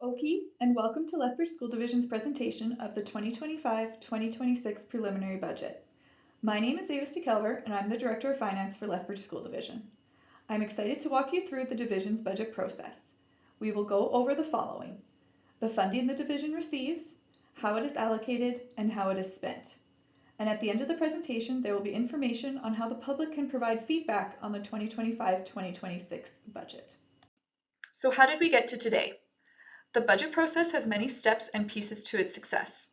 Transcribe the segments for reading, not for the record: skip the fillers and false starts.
Oki, and welcome to Lethbridge School Division's presentation of the 2025-2026 preliminary budget. My name is Ava Stickelver, and I'm the Director of Finance for Lethbridge School Division. I'm excited to walk you through the division's budget process. We will go over the following: the funding the division receives, how it is allocated, and how it is spent. And at the end of the presentation, there will be information on how the public can provide feedback on the 2025-2026 budget. So how did we get to today? The budget process has many steps and pieces to its success.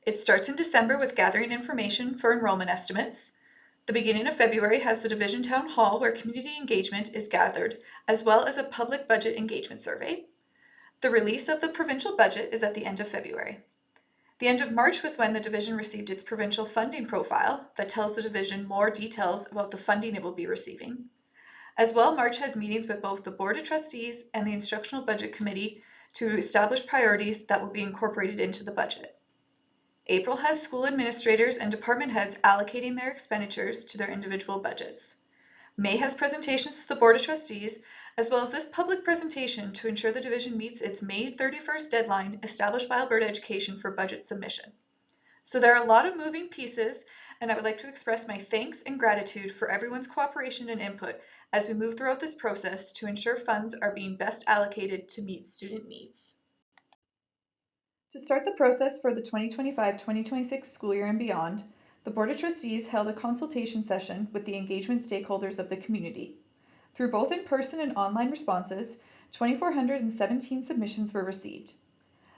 It starts in December with gathering information for enrollment estimates. The beginning of February has the Division Town Hall where community engagement is gathered, as well as a public budget engagement survey. The release of the provincial budget is at the end of February. The end of March was when the division received its provincial funding profile that tells the division more details about the funding it will be receiving. As well, March has meetings with both the Board of Trustees and the Instructional Budget Committee to establish priorities that will be incorporated into the budget. April has school administrators and department heads allocating their expenditures to their individual budgets. May has presentations to the Board of Trustees, as well as this public presentation to ensure the division meets its May 31st deadline established by Alberta Education for budget submission. So there are a lot of moving pieces, and I would like to express my thanks and gratitude for everyone's cooperation and input as we move throughout this process to ensure funds are being best allocated to meet student needs. To start the process for the 2025-2026 school year and beyond, the Board of Trustees held a consultation session with the engagement stakeholders of the community. Through both in-person and online responses, 2,417 submissions were received.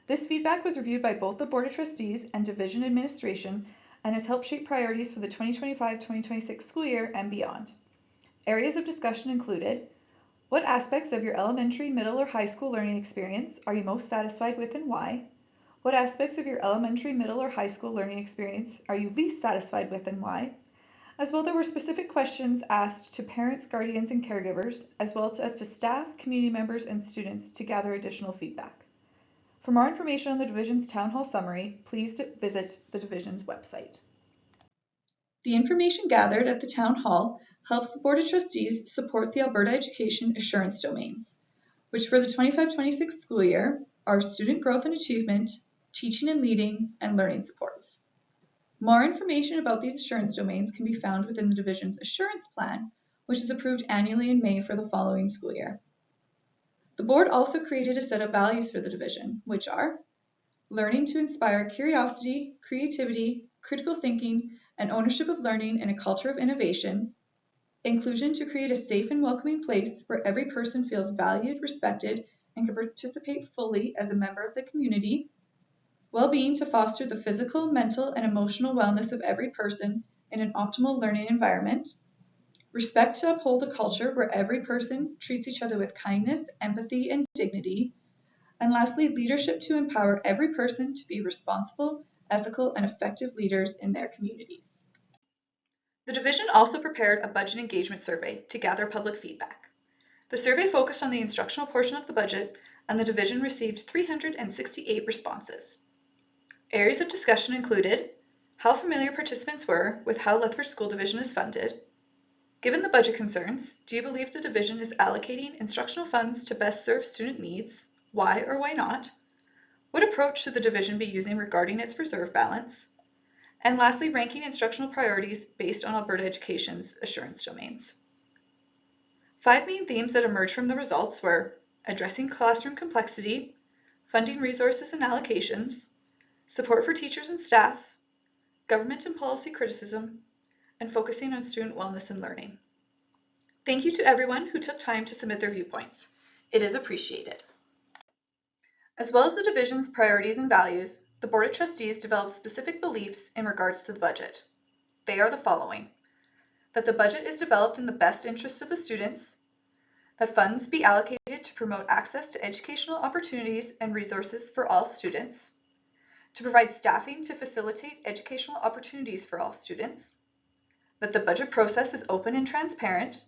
This feedback was reviewed by both the Board of Trustees and Division Administration and has helped shape priorities for the 2025-2026 school year and beyond. Areas of discussion included: what aspects of your elementary, middle, or high school learning experience are you most satisfied with and why? What aspects of your elementary, middle, or high school learning experience are you least satisfied with and why? As well, there were specific questions asked to parents, guardians, and caregivers, as well as to staff, community members, and students to gather additional feedback. For more information on the Division's Town Hall summary, please visit the Division's website. The information gathered at the Town Hall helps the Board of Trustees support the Alberta Education Assurance Domains, which for the 25-26 school year are Student Growth and Achievement, Teaching and Leading, and Learning Supports. More information about these assurance domains can be found within the Division's Assurance Plan, which is approved annually in May for the following school year. The Board also created a set of values for the Division, which are learning to inspire curiosity, creativity, critical thinking, and ownership of learning in a culture of innovation, inclusion to create a safe and welcoming place where every person feels valued, respected, and can participate fully as a member of the community, well-being to foster the physical, mental, and emotional wellness of every person in an optimal learning environment, respect to uphold a culture where every person treats each other with kindness, empathy, and dignity, and lastly, leadership to empower every person to be responsible, ethical, and effective leaders in their communities. The Division also prepared a budget engagement survey to gather public feedback. The survey focused on the instructional portion of the budget, and the Division received 368 responses. Areas of discussion included how familiar participants were with how Lethbridge School Division is funded. Given the budget concerns, do you believe the division is allocating instructional funds to best serve student needs? Why or why not? What approach should the division be using regarding its reserve balance? And lastly, ranking instructional priorities based on Alberta Education's assurance domains. 5 main themes that emerged from the results were addressing classroom complexity, funding resources and allocations, support for teachers and staff, government and policy criticism, and focusing on student wellness and learning. Thank you to everyone who took time to submit their viewpoints. It is appreciated. As well as the division's priorities and values, the Board of Trustees developed specific beliefs in regards to the budget. They are the following: that the budget is developed in the best interest of the students, that funds be allocated to promote access to educational opportunities and resources for all students, to provide staffing to facilitate educational opportunities for all students, that the budget process is open and transparent,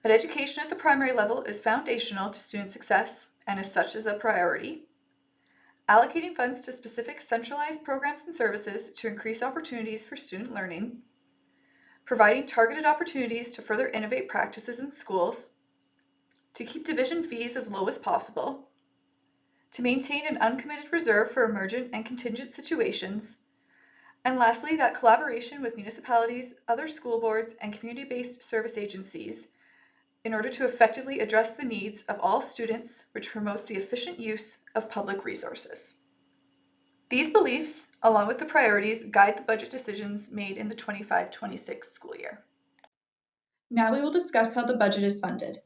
that education at the primary level is foundational to student success and as such is a priority, allocating funds to specific centralized programs and services to increase opportunities for student learning, providing targeted opportunities to further innovate practices in schools, to keep division fees as low as possible, to maintain an uncommitted reserve for emergent and contingent situations, and lastly, that collaboration with municipalities, other school boards, and community-based service agencies in order to effectively address the needs of all students, which promotes the efficient use of public resources. These beliefs, along with the priorities, guide the budget decisions made in the 25-26 school year. Now we will discuss how the budget is funded.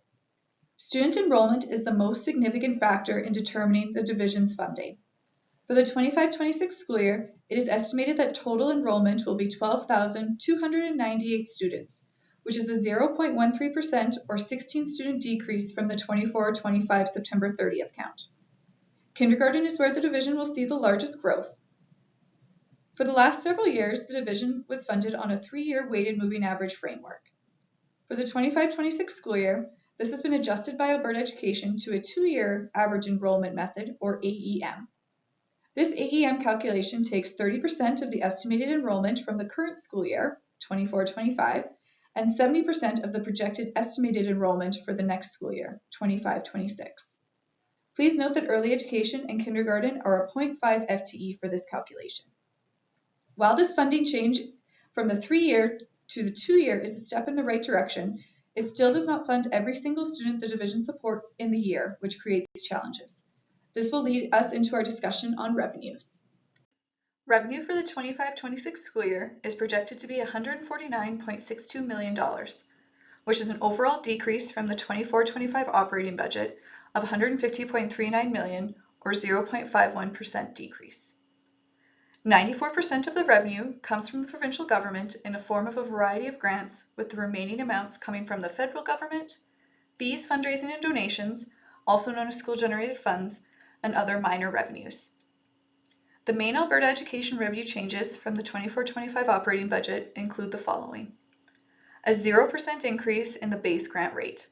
Student enrollment is the most significant factor in determining the division's funding. For the 25-26 school year, it is estimated that total enrollment will be 12,298 students, which is a 0.13% or 16 student decrease from the 24-25 September 30th count. Kindergarten is where the division will see the largest growth. For the last several years, the division was funded on a 3-year weighted moving average framework. For the 25-26 school year, this has been adjusted by Alberta Education to a 2-year average enrollment method, or AEM. This AEM calculation takes 30% of the estimated enrollment from the current school year, 24-25, and 70% of the projected estimated enrollment for the next school year, 25-26. Please note that early education and kindergarten are a 0.5 FTE for this calculation. While this funding change from the 3-year to the 2-year is a step in the right direction, it still does not fund every single student the division supports in the year, which creates challenges. This will lead us into our discussion on revenues. Revenue for the 25-26 school year is projected to be $149.62 million, which is an overall decrease from the 24-25 operating budget of $150.39 million, or 0.51% decrease. 94% of the revenue comes from the provincial government in the form of a variety of grants, with the remaining amounts coming from the federal government, fees, fundraising, and donations, also known as school-generated funds, and other minor revenues. The main Alberta education revenue changes from the 24-25 operating budget include the following. A 0% increase in the base grant rate.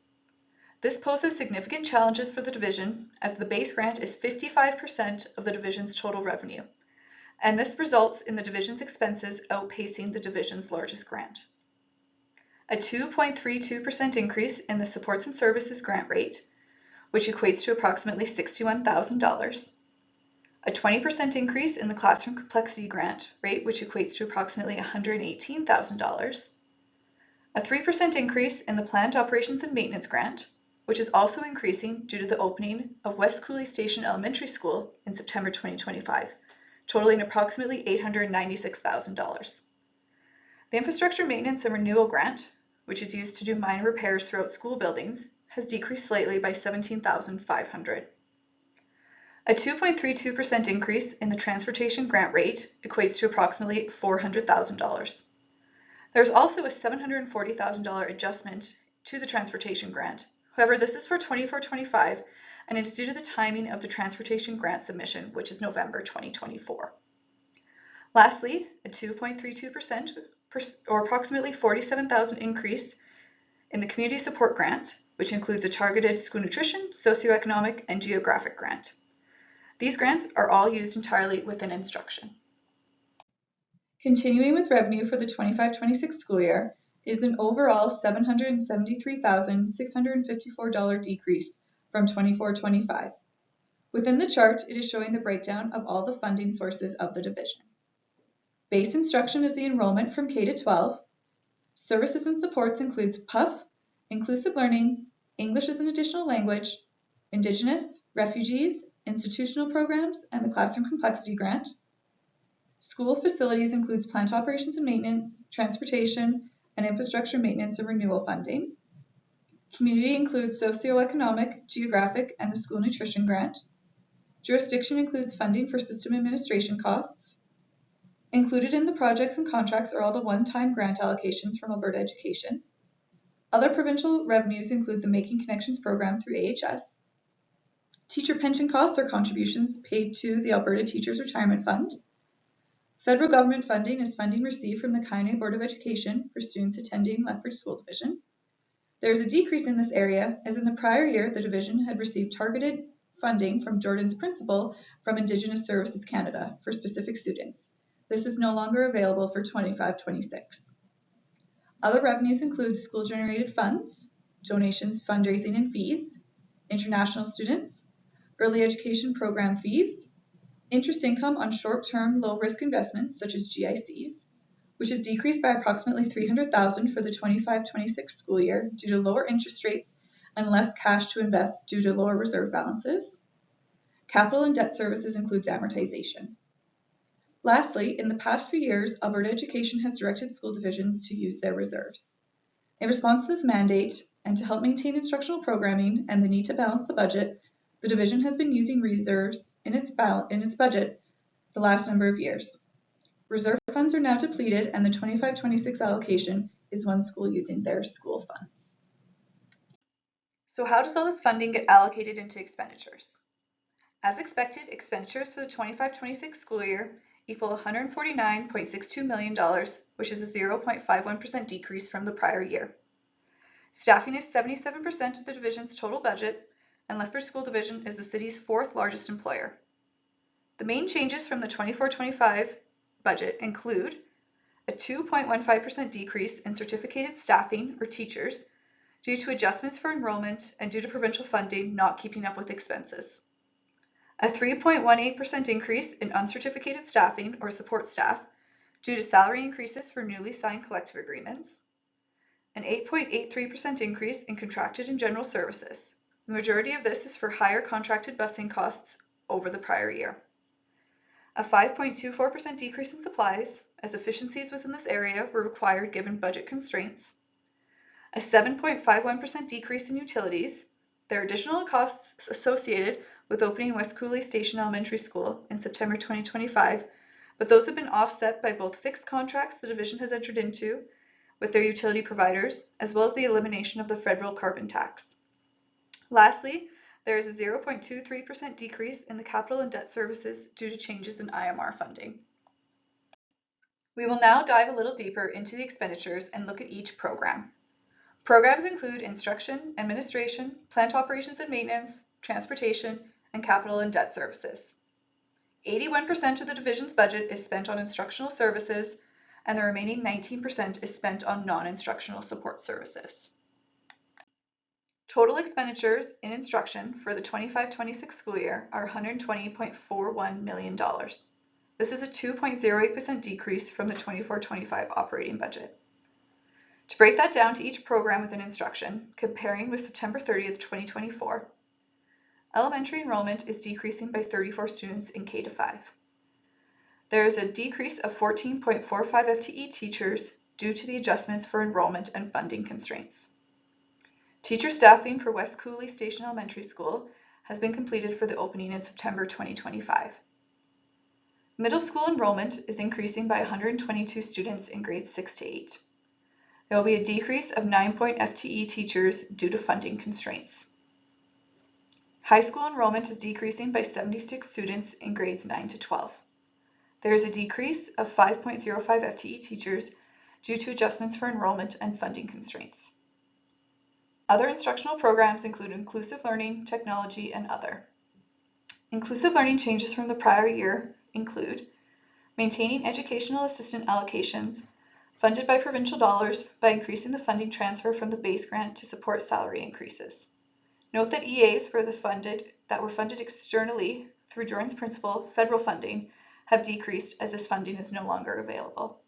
This poses significant challenges for the division, as the base grant is 55% of the division's total revenue, and this results in the division's expenses outpacing the division's largest grant. A 2.32% increase in the supports and services grant rate, which equates to approximately $61,000. A 20% increase in the classroom complexity grant rate, which equates to approximately $118,000. A 3% increase in the planned operations and maintenance grant, which is also increasing due to the opening of West Cooley Station Elementary School in September 2025, totaling approximately $896,000. The infrastructure maintenance and renewal grant, which is used to do minor repairs throughout school buildings, has decreased slightly by $17,500. A 2.32% increase in the transportation grant rate equates to approximately $400,000. There is also a $740,000 adjustment to the transportation grant. However, this is for 24-25, and it is due to the timing of the transportation grant submission, which is November 2024. Lastly, a 2.32% or approximately $47,000 increase in the community support grant, which includes a targeted school nutrition, socioeconomic, and geographic grant. These grants are all used entirely within instruction. Continuing with revenue for the 25-26 school year is an overall $773,654 decrease from 24-25. Within the chart, it is showing the breakdown of all the funding sources of the division. Base instruction is the enrollment from K to 12. Services and supports includes PUF, inclusive learning, English as an additional language, Indigenous, refugees, institutional programs, and the classroom complexity grant. School facilities includes plant operations and maintenance, transportation, and infrastructure maintenance and renewal funding. Community includes socioeconomic, geographic, and the school nutrition grant. Jurisdiction includes funding for system administration costs. Included in the projects and contracts are all the one-time grant allocations from Alberta Education. Other provincial revenues include the Making Connections program through AHS. Teacher pension costs are contributions paid to the Alberta Teachers Retirement Fund. Federal government funding is funding received from the Kainai Board of Education for students attending Lethbridge School Division. There is a decrease in this area, as in the prior year the division had received targeted funding from Jordan's Principal from Indigenous Services Canada for specific students. This is no longer available for 25-26. Other revenues include school-generated funds, donations, fundraising, and fees, international students, early education program fees, interest income on short-term low-risk investments such as GICs, which is decreased by approximately $300,000 for the 25-26 school year due to lower interest rates and less cash to invest due to lower reserve balances. Capital and debt services includes amortization. Lastly, in the past few years, Alberta Education has directed school divisions to use their reserves. In response to this mandate, and to help maintain instructional programming and the need to balance the budget, the division has been using reserves in its budget the last number of years. Reserve funds are now depleted, and the 25-26 allocation is one school using their school funds. So how does all this funding get allocated into expenditures? As expected, expenditures for the 25-26 school year equal $149.62 million, which is a 0.51% decrease from the prior year. Staffing is 77% of the division's total budget, and Lethbridge School Division is the city's fourth largest employer. The main changes from the 24-25 budget include a 2.15% decrease in certificated staffing or teachers due to adjustments for enrollment and due to provincial funding not keeping up with expenses. A 3.18% increase in uncertificated staffing or support staff due to salary increases for newly signed collective agreements. An 8.83% increase in contracted and general services. The majority of this is for higher contracted busing costs over the prior year. A 5.24% decrease in supplies, as efficiencies within this area were required given budget constraints. A 7.51% decrease in utilities. There are additional costs associated with opening West Cooley Station Elementary School in September 2025, but those have been offset by both fixed contracts the division has entered into with their utility providers, as well as the elimination of the federal carbon tax. Lastly, there is a 0.23% decrease in the capital and debt services due to changes in IMR funding. We will now dive a little deeper into the expenditures and look at each program. Programs include instruction, administration, plant operations and maintenance, transportation, and capital and debt services. 81% of the division's budget is spent on instructional services, and the remaining 19% is spent on non-instructional support services. Total expenditures in instruction for the 25-26 school year are $120.41 million. This is a 2.08% decrease from the 24-25 operating budget. To break that down to each program within instruction, comparing with September 30th, 2024, elementary enrollment is decreasing by 34 students in K-5. There is a decrease of 14.45 FTE teachers due to the adjustments for enrollment and funding constraints. Teacher staffing for West Cooley Station Elementary School has been completed for the opening in September 2025. Middle school enrollment is increasing by 122 students in grades 6 to 8. There will be a decrease of 9 FTE teachers due to funding constraints. High school enrollment is decreasing by 76 students in grades 9 to 12. There is a decrease of 5.05 FTE teachers due to adjustments for enrollment and funding constraints. Other instructional programs include inclusive learning, technology, and other. Inclusive learning changes from the prior year include maintaining educational assistant allocations funded by provincial dollars by increasing the funding transfer from the base grant to support salary increases. Note that EAs that were funded externally through Jordan's Principle federal funding have decreased as this funding is no longer available.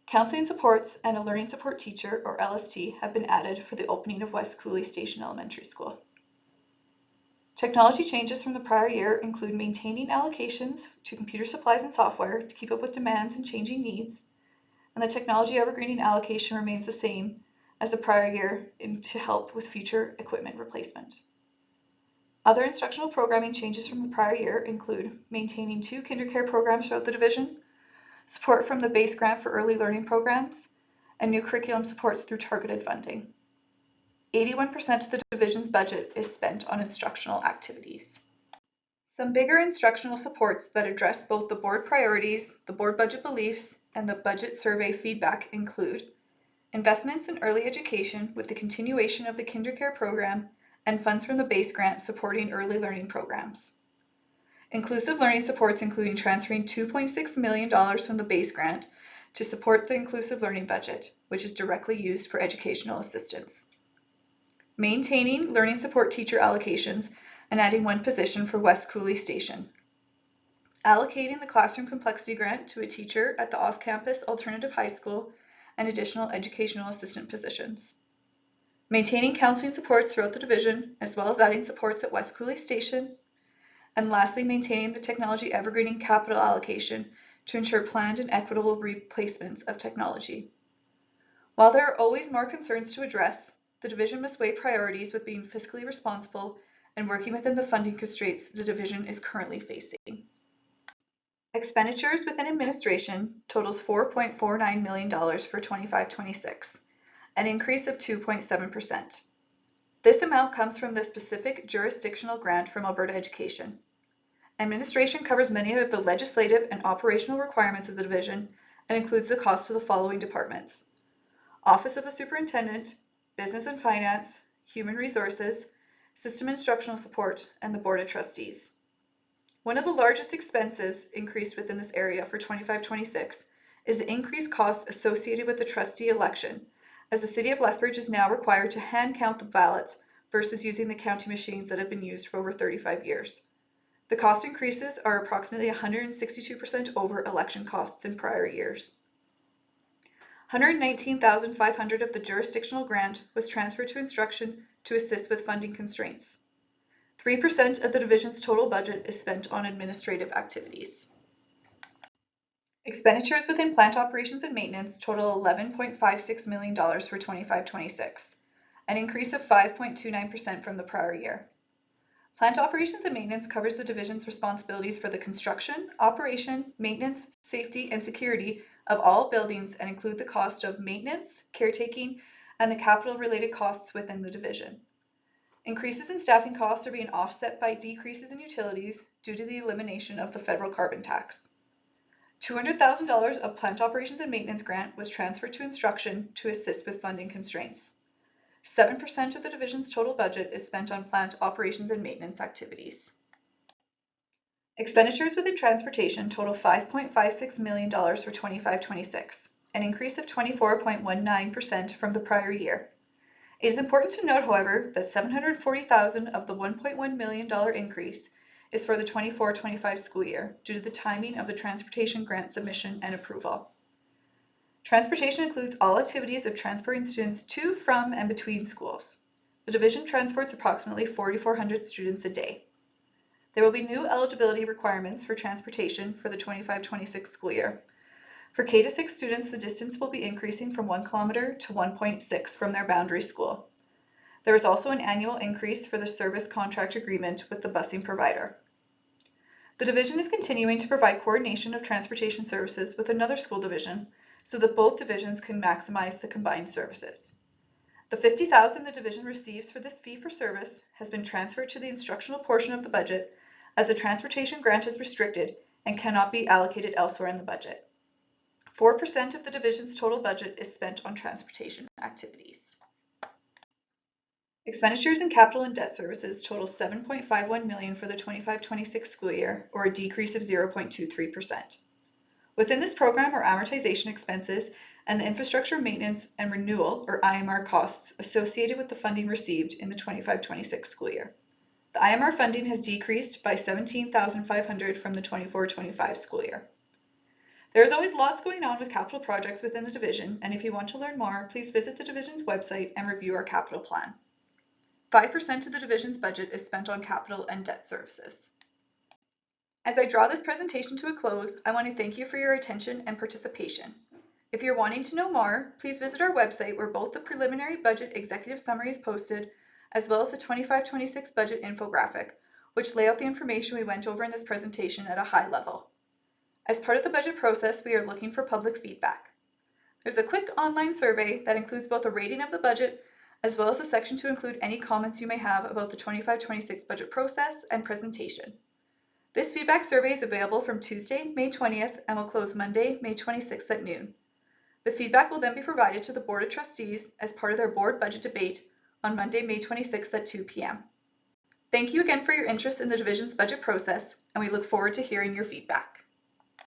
Counseling supports and a learning support teacher, or LST, have been added for the opening of West Cooley Station Elementary School. Technology changes from the prior year include maintaining allocations to computer supplies and software to keep up with demands and changing needs, and the technology evergreening allocation remains the same as the prior year to help with future equipment replacement. Other instructional programming changes from the prior year include maintaining 2 kindercare programs throughout the division, support from the base grant for early learning programs, and new curriculum supports through targeted funding. 81% of the division's budget is spent on instructional activities. Some bigger instructional supports that address both the board priorities, the board budget beliefs, and the budget survey feedback include investments in early education with the continuation of the kindercare program and funds from the base grant supporting early learning programs. Inclusive learning supports including transferring $2.6 million from the base grant to support the inclusive learning budget, which is directly used for educational assistance. Maintaining learning support teacher allocations and adding 1 position for West Cooley Station. Allocating the classroom complexity grant to a teacher at the off-campus alternative high school and additional educational assistant positions. Maintaining counseling supports throughout the division, as well as adding supports at West Cooley Station. And lastly, maintaining the technology evergreening capital allocation to ensure planned and equitable replacements of technology. While there are always more concerns to address, the division must weigh priorities with being fiscally responsible and working within the funding constraints the division is currently facing. Expenditures within administration totals $4.49 million for 25-26, an increase of 2.7%. This amount comes from the specific jurisdictional grant from Alberta Education. Administration covers many of the legislative and operational requirements of the division and includes the cost to the following departments: Office of the Superintendent, Business and Finance, Human Resources, System Instructional Support, and the Board of Trustees. One of the largest expenses increased within this area for 25-26 is the increased costs associated with the trustee election, as the City of Lethbridge is now required to hand count the ballots versus using the counting machines that have been used for over 35 years. The cost increases are approximately 162% over election costs in prior years. $119,500 of the jurisdictional grant was transferred to instruction to assist with funding constraints. 3% of the division's total budget is spent on administrative activities. Expenditures within plant operations and maintenance total $11.56 million for 25-26, an increase of 5.29% from the prior year. Plant operations and maintenance covers the division's responsibilities for the construction, operation, maintenance, safety, and security of all buildings and include the cost of maintenance, caretaking, and the capital-related costs within the division. Increases in staffing costs are being offset by decreases in utilities due to the elimination of the federal carbon tax. $200,000 of plant operations and maintenance grant was transferred to instruction to assist with funding constraints. 7% of the division's total budget is spent on plant operations and maintenance activities. Expenditures within transportation total $5.56 million for 25-26, an increase of 24.19% from the prior year. It is important to note, however, that $740,000 of the $1.1 million increase is for the 24-25 school year due to the timing of the transportation grant submission and approval. Transportation includes all activities of transporting students to, from, and between schools. The division transports approximately 4,400 students a day. There will be new eligibility requirements for transportation for the 25-26 school year. For K-6 students, the distance will be increasing from 1 kilometer to 1.6 from their boundary school. There is also an annual increase for the service contract agreement with the busing provider. The division is continuing to provide coordination of transportation services with another school division so that both divisions can maximize the combined services. The $50,000 the division receives for this fee for service has been transferred to the instructional portion of the budget as the transportation grant is restricted and cannot be allocated elsewhere in the budget. 4% of the division's total budget is spent on transportation activities. Expenditures in capital and debt services total $7.51 million for the 25-26 school year, or a decrease of 0.23%. Within this program are amortization expenses and the infrastructure maintenance and renewal, or IMR, costs associated with the funding received in the 25-26 school year. The IMR funding has decreased by $17,500 from the 24-25 school year. There is always lots going on with capital projects within the division, and if you want to learn more, please visit the division's website and review our capital plan. 5% of the division's budget is spent on capital and debt services. As I draw this presentation to a close, I want to thank you for your attention and participation. If you're wanting to know more, please visit our website where both the preliminary budget executive summary is posted, as well as the 25-26 budget infographic, which lay out the information we went over in this presentation at a high level. As part of the budget process, we are looking for public feedback. There's a quick online survey that includes both a rating of the budget as well as a section to include any comments you may have about the 25-26 budget process and presentation. This feedback survey is available from Tuesday, May 20th and will close Monday, May 26th at noon. The feedback will then be provided to the Board of Trustees as part of their board budget debate on Monday, May 26th at 2 p.m. Thank you again for your interest in the division's budget process, and we look forward to hearing your feedback.